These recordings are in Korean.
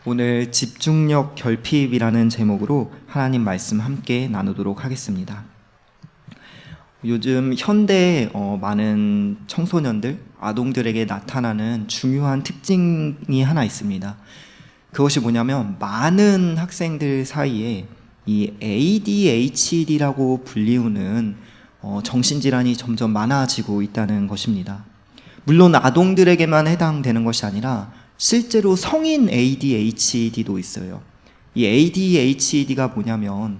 오늘 집중력 결핍이라는 제목으로 하나님 말씀 함께 나누도록 하겠습니다. 요즘 현대 많은 청소년들, 아동들에게 나타나는 중요한 특징이 하나 있습니다. 그것이 뭐냐면 많은 학생들 사이에 이 ADHD라고 불리우는 정신질환이 점점 많아지고 있다는 것입니다. 물론 아동들에게만 해당되는 것이 아니라 실제로 성인 ADHD도 있어요. 이 ADHD가 뭐냐면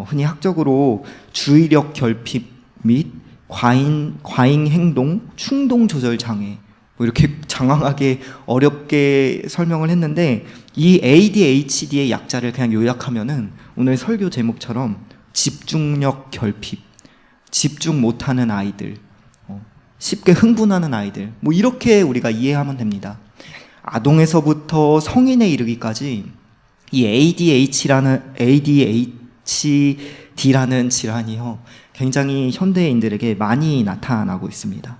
흔히 학적으로 주의력 결핍 및 과잉 행동, 충동 조절 장애 이렇게 장황하게 어렵게 설명을 했는데 이 ADHD의 약자를 그냥 요약하면은 오늘 설교 제목처럼 집중력 결핍, 집중 못하는 아이들, 쉽게 흥분하는 아이들 이렇게 우리가 이해하면 됩니다. 아동에서부터 성인에 이르기까지 이 ADHD라는 질환이요 굉장히 현대인들에게 많이 나타나고 있습니다.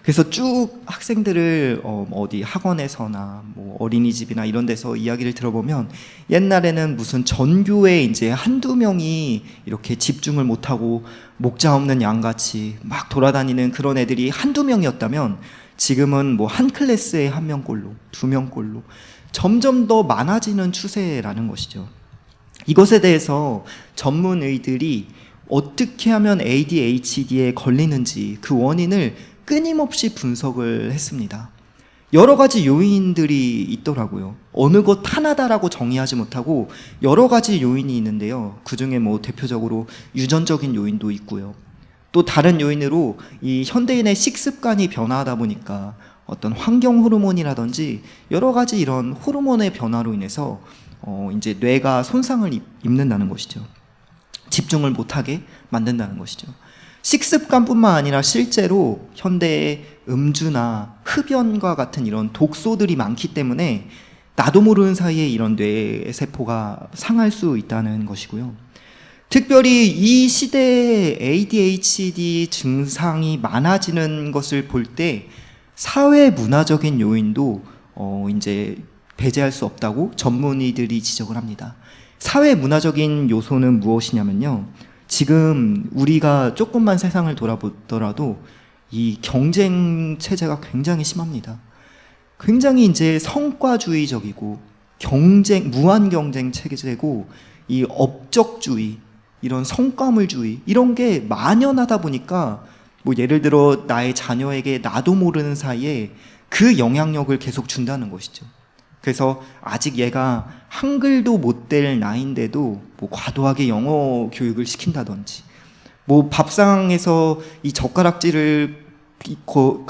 그래서 쭉 학생들을 어디 학원에서나 어린이집이나 이런 데서 이야기를 들어보면 옛날에는 무슨 전교에 이제 한두 명이 이렇게 집중을 못하고 목자 없는 양같이 막 돌아다니는 그런 애들이 한두 명이었다면 지금은 한 클래스에 한 명꼴로, 두 명꼴로 점점 더 많아지는 추세라는 것이죠. 이것에 대해서 전문의들이 어떻게 하면 ADHD에 걸리는지 그 원인을 끊임없이 분석을 했습니다. 여러 가지 요인들이 있더라고요. 어느 것 하나다라고 정의하지 못하고 여러 가지 요인이 있는데요. 그 중에 대표적으로 유전적인 요인도 있고요. 또 다른 요인으로 이 현대인의 식습관이 변화하다 보니까 어떤 환경 호르몬이라든지 여러 가지 이런 호르몬의 변화로 인해서 이제 뇌가 손상을 입는다는 것이죠. 집중을 못하게 만든다는 것이죠. 식습관뿐만 아니라 실제로 현대의 음주나 흡연과 같은 이런 독소들이 많기 때문에 나도 모르는 사이에 이런 뇌 세포가 상할 수 있다는 것이고요. 특별히 이 시대에 ADHD 증상이 많아지는 것을 볼 때 사회 문화적인 요인도 이제 배제할 수 없다고 전문의들이 지적을 합니다. 사회 문화적인 요소는 무엇이냐면요. 지금 우리가 조금만 세상을 돌아보더라도 이 경쟁 체제가 굉장히 심합니다. 굉장히 이제 성과주의적이고 무한 경쟁 체제고 이 업적주의, 이런 성과물주의 이런 게 만연하다 보니까 예를 들어 나의 자녀에게 나도 모르는 사이에 그 영향력을 계속 준다는 것이죠. 그래서 아직 얘가 한글도 못 될 나이인데도 과도하게 영어 교육을 시킨다든지 밥상에서 이 젓가락질을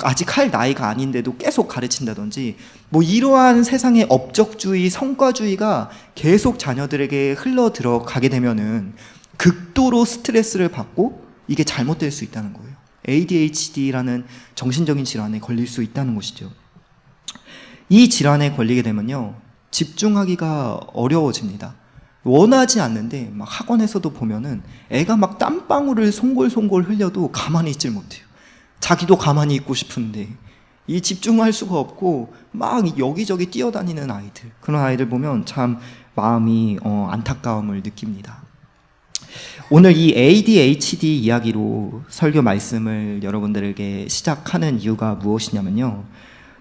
아직 할 나이가 아닌데도 계속 가르친다든지 이러한 세상의 업적주의, 성과주의가 계속 자녀들에게 흘러 들어가게 되면은 극도로 스트레스를 받고 이게 잘못될 수 있다는 거예요. ADHD라는 정신적인 질환에 걸릴 수 있다는 것이죠. 이 질환에 걸리게 되면요 집중하기가 어려워집니다. 원하지 않는데 학원에서도 보면은 애가 땀방울을 송골송골 흘려도 가만히 있질 못해요. 자기도 가만히 있고 싶은데 이 집중할 수가 없고 여기저기 뛰어다니는 아이들, 그런 아이들 보면 참 마음이 안타까움을 느낍니다. 오늘 이 ADHD 이야기로 설교 말씀을 여러분들에게 시작하는 이유가 무엇이냐면요.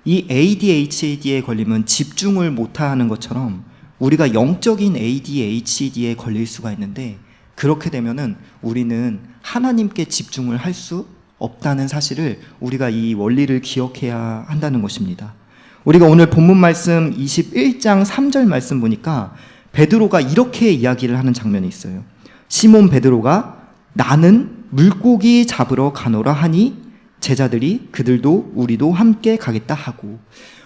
이 ADHD에 걸리면 집중을 못하는 것처럼 우리가 영적인 ADHD에 걸릴 수가 있는데 그렇게 되면은 우리는 하나님께 집중을 할 수 없다는 사실을 우리가 이 원리를 기억해야 한다는 것입니다. 우리가 오늘 본문 말씀 21장 3절 말씀 보니까 베드로가 이렇게 이야기를 하는 장면이 있어요. 시몬 베드로가 나는 물고기 잡으러 가노라 하니 제자들이 그들도 우리도 함께 가겠다 하고,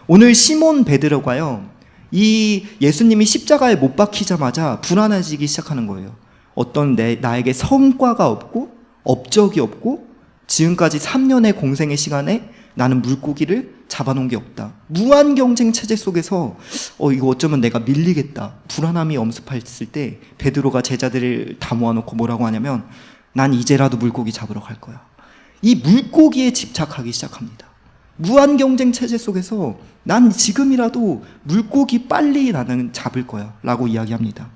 오늘 시몬 베드로가요 이 예수님이 십자가에 못 박히자마자 불안해지기 시작하는 거예요. 어떤 나에게 성과가 없고 업적이 없고 지금까지 3년의 공생의 시간에 나는 물고기를 잡아놓은 게 없다. 무한 경쟁 체제 속에서 이거 어쩌면 내가 밀리겠다. 불안함이 엄습했을 때 베드로가 제자들을 다 모아놓고 뭐라고 하냐면 난 이제라도 물고기 잡으러 갈 거야. 이 물고기에 집착하기 시작합니다. 무한 경쟁 체제 속에서 난 지금이라도 물고기 빨리 나는 잡을 거야 라고 이야기합니다.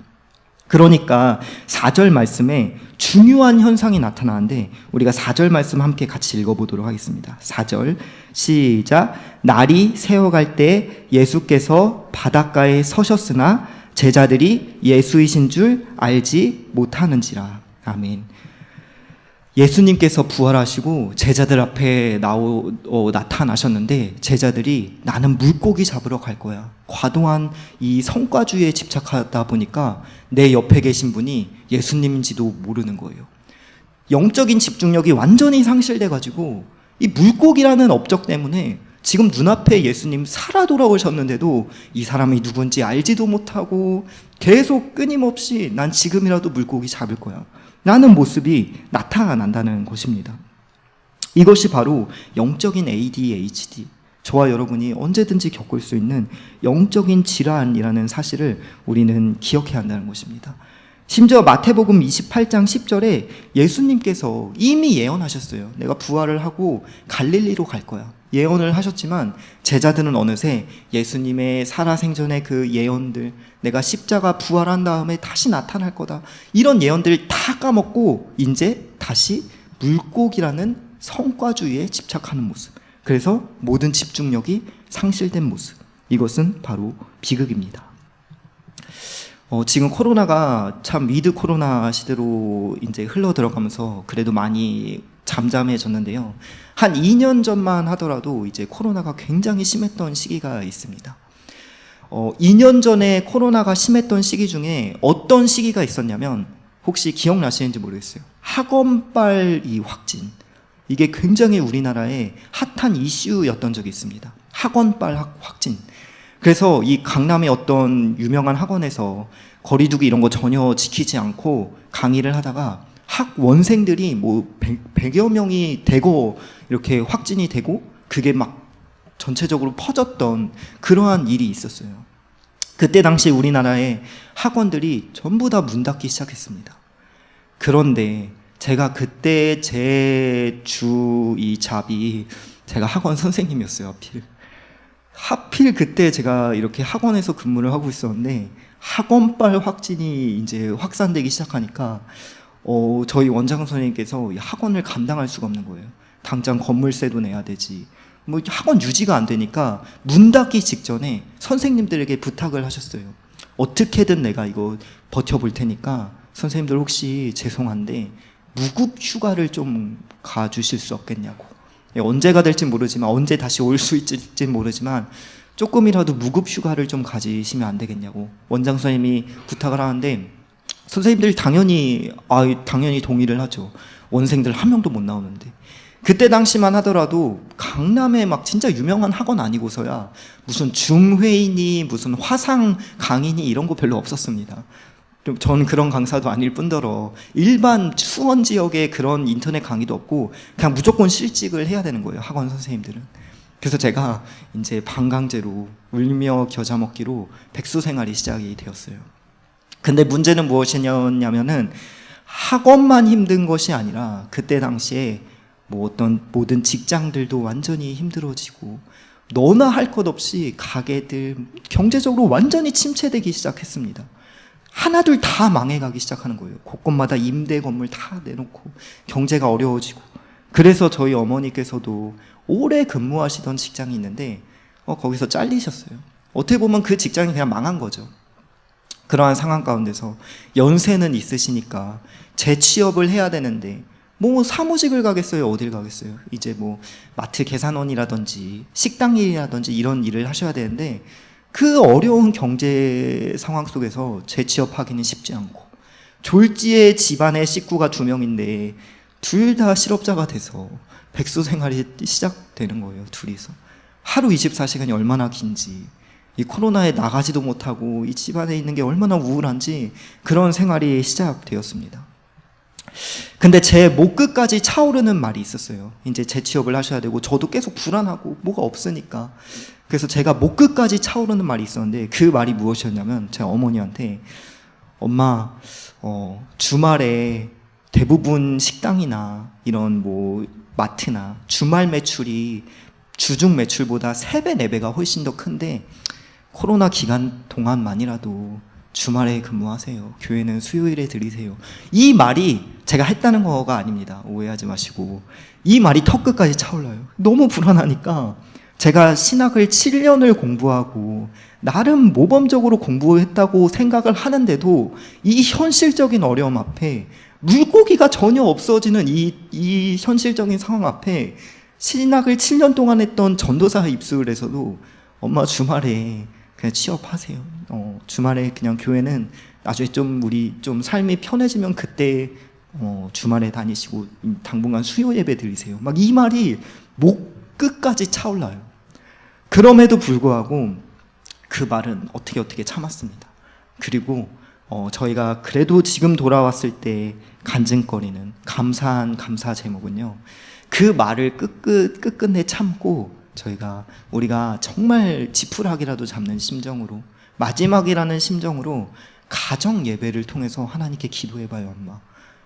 그러니까 4절 말씀에 중요한 현상이 나타나는데 우리가 4절 말씀 함께 같이 읽어보도록 하겠습니다. 4절 시작. 날이 새어갈 때 예수께서 바닷가에 서셨으나 제자들이 예수이신 줄 알지 못하는지라. 아멘. 예수님께서 부활하시고 제자들 앞에 나타나셨는데 제자들이 나는 물고기 잡으러 갈 거야. 과도한 이 성과주의에 집착하다 보니까 내 옆에 계신 분이 예수님인지도 모르는 거예요. 영적인 집중력이 완전히 상실돼가지고 이 물고기라는 업적 때문에 지금 눈앞에 예수님 살아 돌아오셨는데도 이 사람이 누군지 알지도 못하고 계속 끊임없이 난 지금이라도 물고기 잡을 거야 라는 모습이 나타난다는 것입니다. 이것이 바로 영적인 ADHD, 저와 여러분이 언제든지 겪을 수 있는 영적인 질환이라는 사실을 우리는 기억해야 한다는 것입니다. 심지어 마태복음 28장 10절에 예수님께서 이미 예언하셨어요. 내가 부활을 하고 갈릴리로 갈 거야. 예언을 하셨지만 제자들은 어느새 예수님의 살아생전의 그 예언들, 내가 십자가 부활한 다음에 다시 나타날 거다, 이런 예언들을 다 까먹고 이제 다시 물고기라는 성과주의에 집착하는 모습, 그래서 모든 집중력이 상실된 모습, 이것은 바로 비극입니다. 지금 코로나가 참 위드 코로나 시대로 이제 흘러 들어가면서 그래도 많이 잠잠해졌는데요. 한 2년 전만 하더라도 이제 코로나가 굉장히 심했던 시기가 있습니다. 2년 전에 코로나가 심했던 시기 중에 어떤 시기가 있었냐면, 혹시 기억나시는지 모르겠어요. 학원발 이 확진. 이게 굉장히 우리나라의 핫한 이슈였던 적이 있습니다. 학원발 확진. 그래서 이 강남의 어떤 유명한 학원에서 거리두기 이런 거 전혀 지키지 않고 강의를 하다가 학원생들이 뭐 100여 명이 되고 이렇게 확진이 되고 그게 막 전체적으로 퍼졌던 그러한 일이 있었어요. 그때 당시 우리나라의 학원들이 전부 다 문 닫기 시작했습니다. 그런데 제가 그때 제 주 이 잡이 제가 학원 선생님이었어요. 하필 그때 제가 이렇게 학원에서 근무를 하고 있었는데 학원발 확진이 이제 확산되기 시작하니까 저희 원장 선생님께서 학원을 감당할 수가 없는 거예요. 당장 건물세도 내야 되지, 뭐 학원 유지가 안 되니까 문 닫기 직전에 선생님들에게 부탁을 하셨어요. 어떻게든 내가 이거 버텨볼 테니까 선생님들 혹시 죄송한데 무급 휴가를 좀 가주실 수 없겠냐고. 언제가 될지 모르지만, 언제 다시 올 수 있을지 모르지만 조금이라도 무급 휴가를 좀 가지시면 안 되겠냐고 원장 선생님이 부탁을 하는데, 선생님들이 당연히 동의를 하죠. 원생들 한 명도 못 나오는데. 그때 당시만 하더라도 강남에 막 진짜 유명한 학원 아니고서야 무슨 중회인이 무슨 화상 강인이 이런 거 별로 없었습니다. 전 그런 강사도 아닐 뿐더러 일반 수원 지역에 그런 인터넷 강의도 없고 그냥 무조건 실직을 해야 되는 거예요, 학원 선생님들은. 그래서 제가 이제 반강제로 울며 겨자 먹기로 백수 생활이 시작이 되었어요. 근데 문제는 무엇이냐면은 학원만 힘든 것이 아니라 그때 당시에 뭐 어떤 모든 직장들도 완전히 힘들어지고 너나 할 것 없이 가게들 경제적으로 완전히 침체되기 시작했습니다. 하나둘 다 망해가기 시작하는 거예요. 곳곳마다 임대 건물 다 내놓고 경제가 어려워지고. 그래서 저희 어머니께서도 오래 근무하시던 직장이 있는데 거기서 잘리셨어요. 어떻게 보면 그 직장이 그냥 망한 거죠. 그러한 상황 가운데서 연세는 있으시니까 재취업을 해야 되는데 뭐 사무직을 가겠어요? 어딜 가겠어요? 이제 뭐 마트 계산원이라든지 식당 일이라든지 이런 일을 하셔야 되는데 그 어려운 경제 상황 속에서 재취업하기는 쉽지 않고, 졸지에 집안에 식구가 2명인데 둘 다 실업자가 돼서 백수 생활이 시작되는 거예요. 둘이서 하루 24시간이 얼마나 긴지, 이 코로나에 나가지도 못하고 이 집안에 있는 게 얼마나 우울한지 그런 생활이 시작되었습니다. 근데 제 목 끝까지 차오르는 말이 있었어요. 이제 재취업을 하셔야 되고 저도 계속 불안하고 뭐가 없으니까. 그래서 제가 목 끝까지 차오르는 말이 있었는데 그 말이 무엇이었냐면, 제가 어머니한테 엄마 주말에 대부분 식당이나 이런 뭐 마트나 주말 매출이 주중 매출보다 3배, 4배가 훨씬 더 큰데 코로나 기간 동안만이라도 주말에 근무하세요. 교회는 수요일에 드리세요. 이 말이 제가 했다는 거가 아닙니다. 오해하지 마시고. 이 말이 턱끝까지 차올라요. 너무 불안하니까 제가 신학을 7년을 공부하고 나름 모범적으로 공부했다고 생각을 하는데도 이 현실적인 어려움 앞에 물고기가 전혀 없어지는 이 현실적인 상황 앞에 신학을 7년 동안 했던 전도사 입수를 해서도 엄마 주말에 그냥 취업하세요. 주말에 그냥 교회는 나중에 좀 우리 좀 삶이 편해지면 그때 주말에 다니시고 당분간 수요 예배 드리세요. 막 이 말이 목 끝까지 차올라요. 그럼에도 불구하고 그 말은 어떻게 참았습니다. 그리고 저희가 그래도 지금 돌아왔을 때 간증거리는 감사한 감사 제목은요. 그 말을 끝끝내 참고 우리가 정말 지푸라기라도 잡는 심정으로 마지막이라는 심정으로 가정 예배를 통해서 하나님께 기도해봐요, 엄마.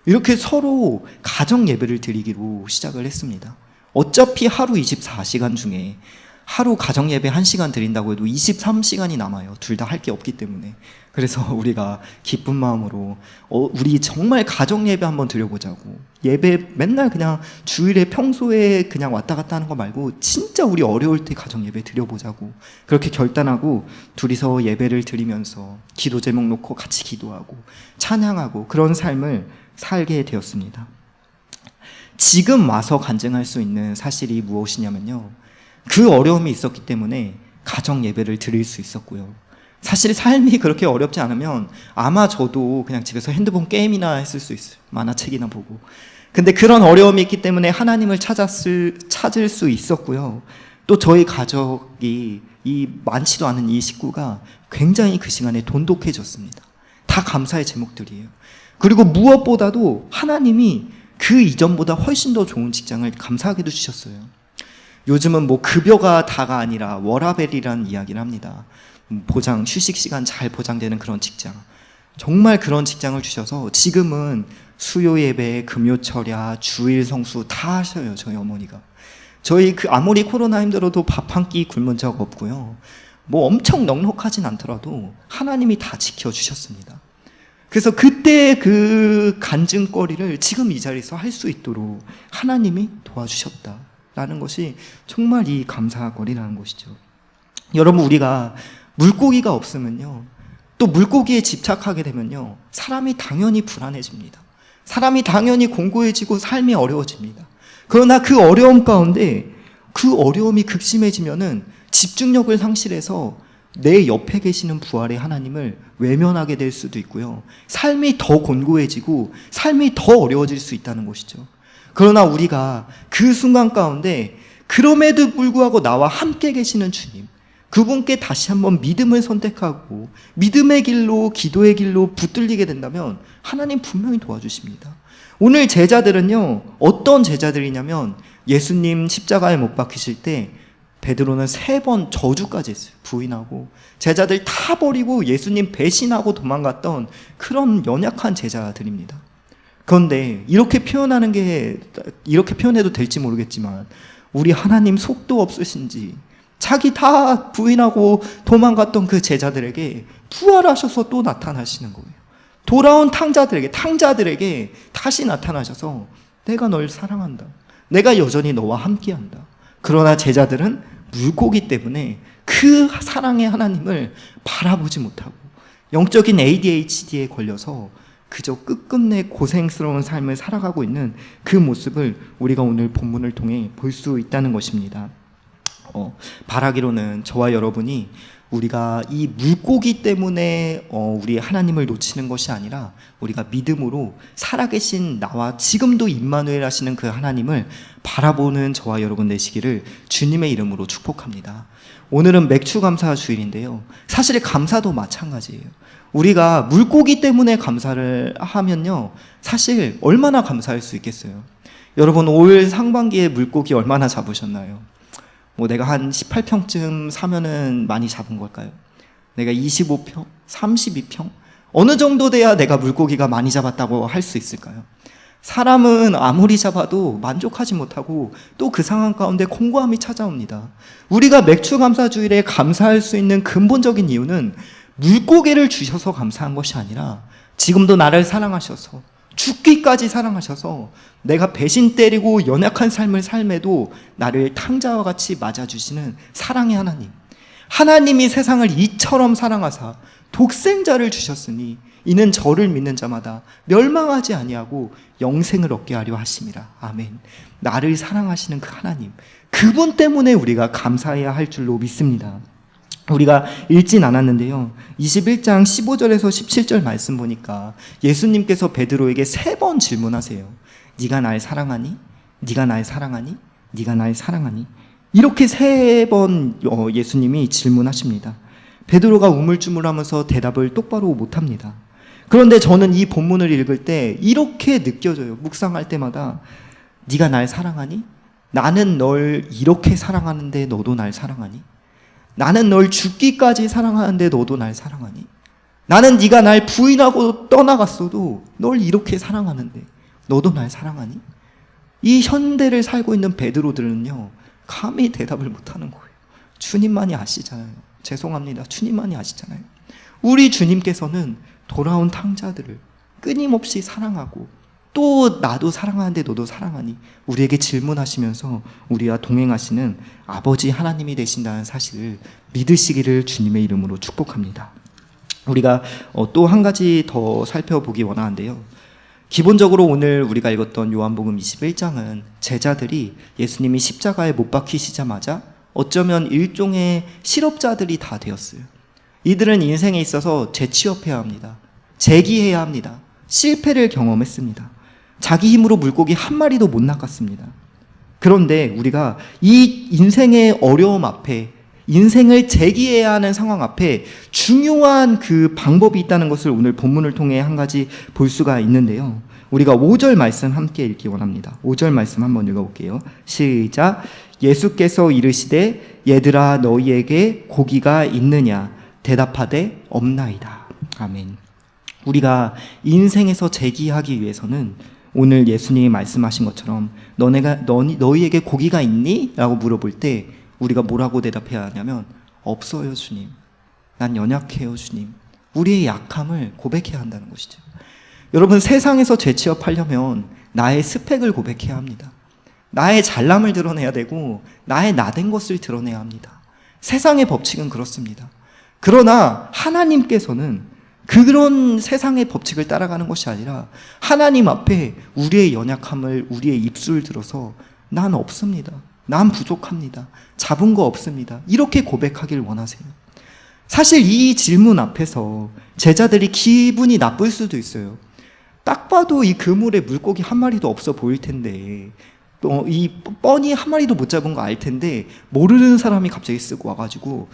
이렇게 서로 가정 예배를 드리기로 시작을 했습니다. 어차피 하루 24시간 중에 하루 가정 예배 1시간 드린다고 해도 23시간이 남아요. 둘 다 할 게 없기 때문에. 그래서 우리가 기쁜 마음으로 우리 정말 가정 예배 한번 드려보자고. 예배 맨날 그냥 주일에 평소에 그냥 왔다 갔다 하는 거 말고 진짜 우리 어려울 때 가정 예배 드려보자고. 그렇게 결단하고 둘이서 예배를 드리면서 기도 제목 놓고 같이 기도하고 찬양하고 그런 삶을 살게 되었습니다. 지금 와서 간증할 수 있는 사실이 무엇이냐면요. 그 어려움이 있었기 때문에 가정 예배를 드릴 수 있었고요. 사실 삶이 그렇게 어렵지 않으면 아마 저도 그냥 집에서 핸드폰 게임이나 했을 수 있어요. 만화책이나 보고. 근데 그런 어려움이 있기 때문에 하나님을 찾을 수 있었고요. 또 저희 가족이 많지도 않은 이 식구가 굉장히 그 시간에 돈독해졌습니다. 다 감사의 제목들이에요. 그리고 무엇보다도 하나님이 그 이전보다 훨씬 더 좋은 직장을 감사하게도 주셨어요. 요즘은 급여가 다가 아니라 워라벨이라는 이야기를 합니다. 휴식 시간 잘 보장되는 그런 직장. 정말 그런 직장을 주셔서 지금은 수요 예배, 금요 철야, 주일 성수 다 하셔요, 저희 어머니가. 저희 아무리 코로나 힘들어도 밥 한 끼 굶은 적 없고요. 엄청 넉넉하진 않더라도 하나님이 다 지켜주셨습니다. 그래서 그때 그 간증거리를 지금 이 자리에서 할 수 있도록 하나님이 도와주셨다라는 것이 정말 이 감사거리라는 것이죠. 여러분, 우리가 물고기가 없으면요, 또 물고기에 집착하게 되면요, 사람이 당연히 불안해집니다. 사람이 당연히 공고해지고 삶이 어려워집니다. 그러나 그 어려움 가운데 그 어려움이 극심해지면은 집중력을 상실해서 내 옆에 계시는 부활의 하나님을 외면하게 될 수도 있고요. 삶이 더 곤고해지고 삶이 더 어려워질 수 있다는 것이죠. 그러나 우리가 그 순간 가운데 그럼에도 불구하고 나와 함께 계시는 주님, 그분께 다시 한번 믿음을 선택하고 믿음의 길로, 기도의 길로 붙들리게 된다면 하나님 분명히 도와주십니다. 오늘 제자들은요, 어떤 제자들이냐면 예수님 십자가에 못 박히실 때 베드로는 3번 저주까지 했어요. 부인하고 제자들 다 버리고 예수님 배신하고 도망갔던 그런 연약한 제자들입니다. 그런데 이렇게 표현해도 될지 모르겠지만 우리 하나님 속도 없으신지 자기 다 부인하고 도망갔던 그 제자들에게 부활하셔서 또 나타나시는 거예요. 돌아온 탕자들에게 다시 나타나셔서 내가 널 사랑한다. 내가 여전히 너와 함께한다. 그러나 제자들은 물고기 때문에 그 사랑의 하나님을 바라보지 못하고 영적인 ADHD에 걸려서 그저 끝끝내 고생스러운 삶을 살아가고 있는 그 모습을 우리가 오늘 본문을 통해 볼 수 있다는 것입니다. 바라기로는 저와 여러분이 우리가 이 물고기 때문에 우리 하나님을 놓치는 것이 아니라 우리가 믿음으로 살아계신 나와 지금도 임마누엘 하시는 그 하나님을 바라보는 저와 여러분 되시기를 주님의 이름으로 축복합니다. 오늘은 맥주감사 주일인데요. 사실 감사도 마찬가지예요. 우리가 물고기 때문에 감사를 하면요, 사실 얼마나 감사할 수 있겠어요. 여러분, 올 상반기에 물고기 얼마나 잡으셨나요? 내가 한 18평쯤 사면은 많이 잡은 걸까요? 내가 25평? 32평? 어느 정도 돼야 내가 물고기가 많이 잡았다고 할 수 있을까요? 사람은 아무리 잡아도 만족하지 못하고 또 그 상황 가운데 공고함이 찾아옵니다. 우리가 맥추감사주일에 감사할 수 있는 근본적인 이유는 물고기를 주셔서 감사한 것이 아니라 지금도 나를 사랑하셔서 죽기까지 사랑하셔서 내가 배신 때리고 연약한 삶을 삶에도 나를 탕자와 같이 맞아주시는 사랑의 하나님, 하나님이 세상을 이처럼 사랑하사 독생자를 주셨으니 이는 저를 믿는 자마다 멸망하지 아니하고 영생을 얻게 하려 하심이라. 아멘. 나를 사랑하시는 그 하나님, 그분 때문에 우리가 감사해야 할 줄로 믿습니다. 우리가 읽진 않았는데요, 21장 15절에서 17절 말씀 보니까 예수님께서 베드로에게 3번 질문하세요. 네가 날 사랑하니? 네가 날 사랑하니? 네가 날 사랑하니? 이렇게 3번 예수님이 질문하십니다. 베드로가 우물쭈물하면서 대답을 똑바로 못합니다. 그런데 저는 이 본문을 읽을 때 이렇게 느껴져요. 묵상할 때마다 네가 날 사랑하니? 나는 널 이렇게 사랑하는데 너도 날 사랑하니? 나는 널 죽기까지 사랑하는데 너도 날 사랑하니? 나는 네가 날 부인하고 떠나갔어도 널 이렇게 사랑하는데 너도 날 사랑하니? 이 현대를 살고 있는 베드로들은요, 감히 대답을 못하는 거예요. 주님만이 아시잖아요. 죄송합니다. 주님만이 아시잖아요. 우리 주님께서는 돌아온 탕자들을 끊임없이 사랑하고 또 나도 사랑하는데 너도 사랑하니? 우리에게 질문하시면서 우리와 동행하시는 아버지 하나님이 되신다는 사실을 믿으시기를 주님의 이름으로 축복합니다. 우리가 또 한 가지 더 살펴보기 원하는데요, 기본적으로 오늘 우리가 읽었던 요한복음 21장은 제자들이 예수님이 십자가에 못 박히시자마자 어쩌면 일종의 실업자들이 다 되었어요. 이들은 인생에 있어서 재취업해야 합니다. 재기해야 합니다. 실패를 경험했습니다. 자기 힘으로 물고기 한 마리도 못 낚았습니다. 그런데 우리가 이 인생의 어려움 앞에, 인생을 재기해야 하는 상황 앞에 중요한 그 방법이 있다는 것을 오늘 본문을 통해 한 가지 볼 수가 있는데요, 우리가 5절 말씀 함께 읽기 원합니다. 5절 말씀 한번 읽어볼게요. 시작. 예수께서 이르시되 얘들아 너희에게 고기가 있느냐? 대답하되 없나이다. 아멘. 우리가 인생에서 재기하기 위해서는 오늘 예수님이 말씀하신 것처럼 너희에게 고기가 있니? 라고 물어볼 때 우리가 뭐라고 대답해야 하냐면 없어요 주님. 난 연약해요 주님. 우리의 약함을 고백해야 한다는 것이죠. 여러분, 세상에서 재취업하려면 나의 스펙을 고백해야 합니다. 나의 잘남을 드러내야 되고 나의 나된 것을 드러내야 합니다. 세상의 법칙은 그렇습니다. 그러나 하나님께서는 그런 세상의 법칙을 따라가는 것이 아니라 하나님 앞에 우리의 연약함을, 우리의 입술을 들어서 난 없습니다. 난 부족합니다. 잡은 거 없습니다. 이렇게 고백하길 원하세요. 사실 이 질문 앞에서 제자들이 기분이 나쁠 수도 있어요. 딱 봐도 이 그물에 물고기 한 마리도 없어 보일 텐데, 이 뻔히 한 마리도 못 잡은 거 알 텐데 모르는 사람이 갑자기 쓰고 와가지고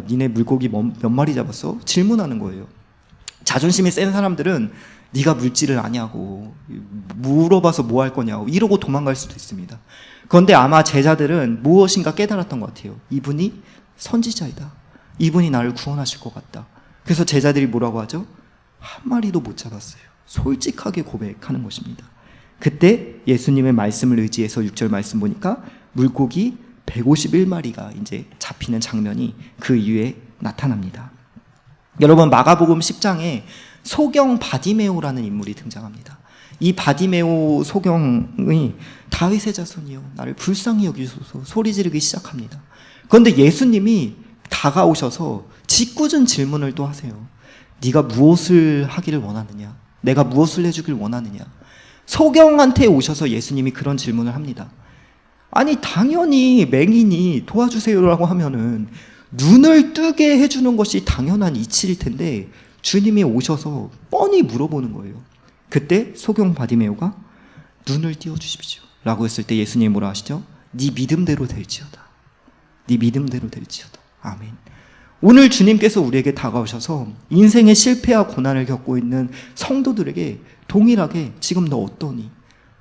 니네 물고기 몇 마리 잡았어? 질문하는 거예요. 자존심이 센 사람들은 네가 물질을 아냐고, 물어봐서 뭐 할 거냐고 이러고 도망갈 수도 있습니다. 그런데 아마 제자들은 무엇인가 깨달았던 것 같아요. 이분이 선지자이다. 이분이 나를 구원하실 것 같다. 그래서 제자들이 뭐라고 하죠? 한 마리도 못 잡았어요. 솔직하게 고백하는 것입니다. 그때 예수님의 말씀을 의지해서 6절 말씀 보니까 물고기 151마리가 이제 잡히는 장면이 그 이후에 나타납니다. 여러분, 마가복음 10장에 소경 바디메오라는 인물이 등장합니다. 이 바디메오 소경이 다윗의 자손이요 나를 불쌍히 여기소서 소리 지르기 시작합니다. 그런데 예수님이 다가오셔서 짓궂은 질문을 또 하세요. 네가 무엇을 하기를 원하느냐? 내가 무엇을 해주길 원하느냐? 소경한테 오셔서 예수님이 그런 질문을 합니다. 아니 당연히 맹인이 도와주세요라고 하면은 눈을 뜨게 해주는 것이 당연한 이치일 텐데 주님이 오셔서 뻔히 물어보는 거예요. 그때 소경 바디메오가 눈을 띄워주십시오 라고 했을 때 예수님이 뭐라 하시죠? 네 믿음대로 될지어다. 네 믿음대로 될지어다. 아멘. 오늘 주님께서 우리에게 다가오셔서 인생의 실패와 고난을 겪고 있는 성도들에게 동일하게 지금 너 어떠니?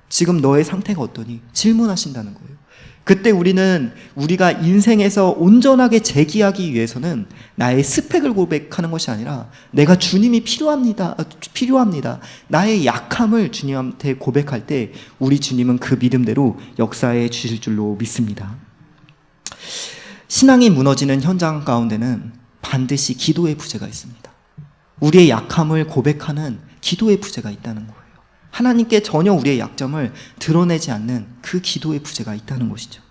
지금 너의 상태가 어떠니? 질문하신다는 거예요. 그때 우리가 인생에서 온전하게 재기하기 위해서는 나의 스펙을 고백하는 것이 아니라 내가 주님이 필요합니다. 나의 약함을 주님한테 고백할 때 우리 주님은 그 믿음대로 역사해 주실 줄로 믿습니다. 신앙이 무너지는 현장 가운데는 반드시 기도의 부재가 있습니다. 우리의 약함을 고백하는 기도의 부재가 있다는 거예요. 하나님께 전혀 우리의 약점을 드러내지 않는 그 기도의 부재가 있다는 것이죠.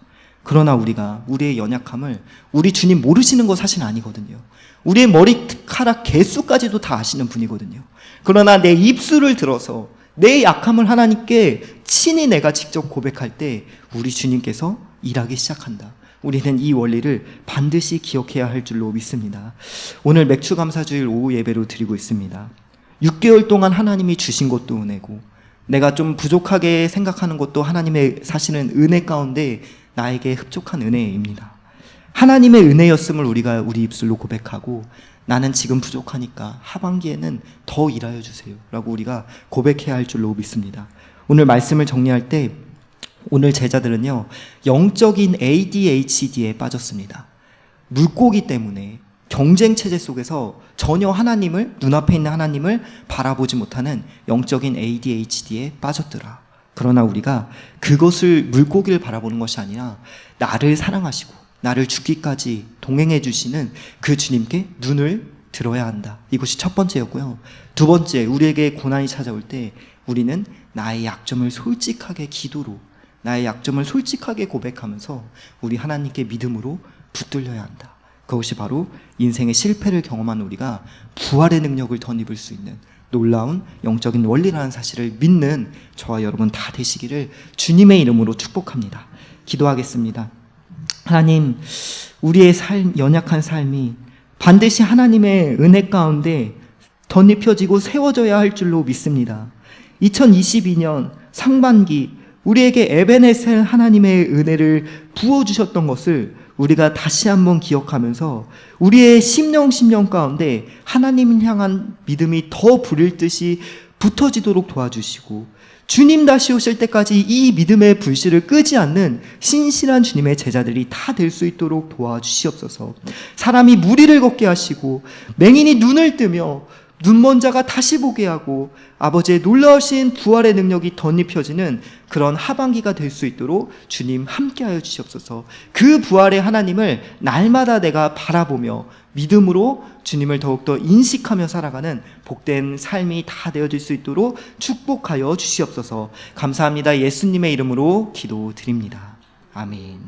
그러나 우리가 우리의 연약함을 우리 주님 모르시는 거 사실 아니거든요. 우리의 머리카락 개수까지도 다 아시는 분이거든요. 그러나 내 입술을 들어서 내 약함을 하나님께 친히 내가 직접 고백할 때 우리 주님께서 일하기 시작한다. 우리는 이 원리를 반드시 기억해야 할 줄로 믿습니다. 오늘 맥주감사주일 오후 예배로 드리고 있습니다. 6개월 동안 하나님이 주신 것도 은혜고 내가 좀 부족하게 생각하는 것도 하나님의 사실은 은혜 가운데 나에게 흡족한 은혜입니다. 하나님의 은혜였음을 우리가 우리 입술로 고백하고 나는 지금 부족하니까 하반기에는 더 일하여 주세요 라고 우리가 고백해야 할 줄로 믿습니다. 오늘 말씀을 정리할 때 오늘 제자들은요 영적인 ADHD에 빠졌습니다. 물고기 때문에 경쟁 체제 속에서 전혀 하나님을 눈앞에 있는 하나님을 바라보지 못하는 영적인 ADHD에 빠졌더라. 그러나 우리가 그것을 물고기를 바라보는 것이 아니라 나를 사랑하시고 나를 죽기까지 동행해 주시는 그 주님께 눈을 들어야 한다. 이것이 첫 번째였고요. 두 번째, 우리에게 고난이 찾아올 때 우리는 나의 약점을 솔직하게 기도로 나의 약점을 솔직하게 고백하면서 우리 하나님께 믿음으로 붙들려야 한다. 그것이 바로 인생의 실패를 경험한 우리가 부활의 능력을 덧입을 수 있는 놀라운 영적인 원리라는 사실을 믿는 저와 여러분 다 되시기를 주님의 이름으로 축복합니다. 기도하겠습니다. 하나님, 우리의 연약한 삶이 반드시 하나님의 은혜 가운데 덧입혀지고 세워져야 할 줄로 믿습니다. 2022년 상반기 우리에게 에베네셀 하나님의 은혜를 부어주셨던 것을 우리가 다시 한번 기억하면서 우리의 심령 가운데 하나님 향한 믿음이 더 불일 듯이 붙어지도록 도와주시고 주님 다시 오실 때까지 이 믿음의 불씨를 끄지 않는 신실한 주님의 제자들이 다 될 수 있도록 도와주시옵소서. 사람이 무리를 걷게 하시고 맹인이 눈을 뜨며 눈먼 자가 다시 보게 하고 아버지의 놀라우신 부활의 능력이 덧입혀지는 그런 하반기가 될 수 있도록 주님 함께하여 주시옵소서. 그 부활의 하나님을 날마다 내가 바라보며 믿음으로 주님을 더욱더 인식하며 살아가는 복된 삶이 다 되어질 수 있도록 축복하여 주시옵소서. 감사합니다. 예수님의 이름으로 기도드립니다. 아멘.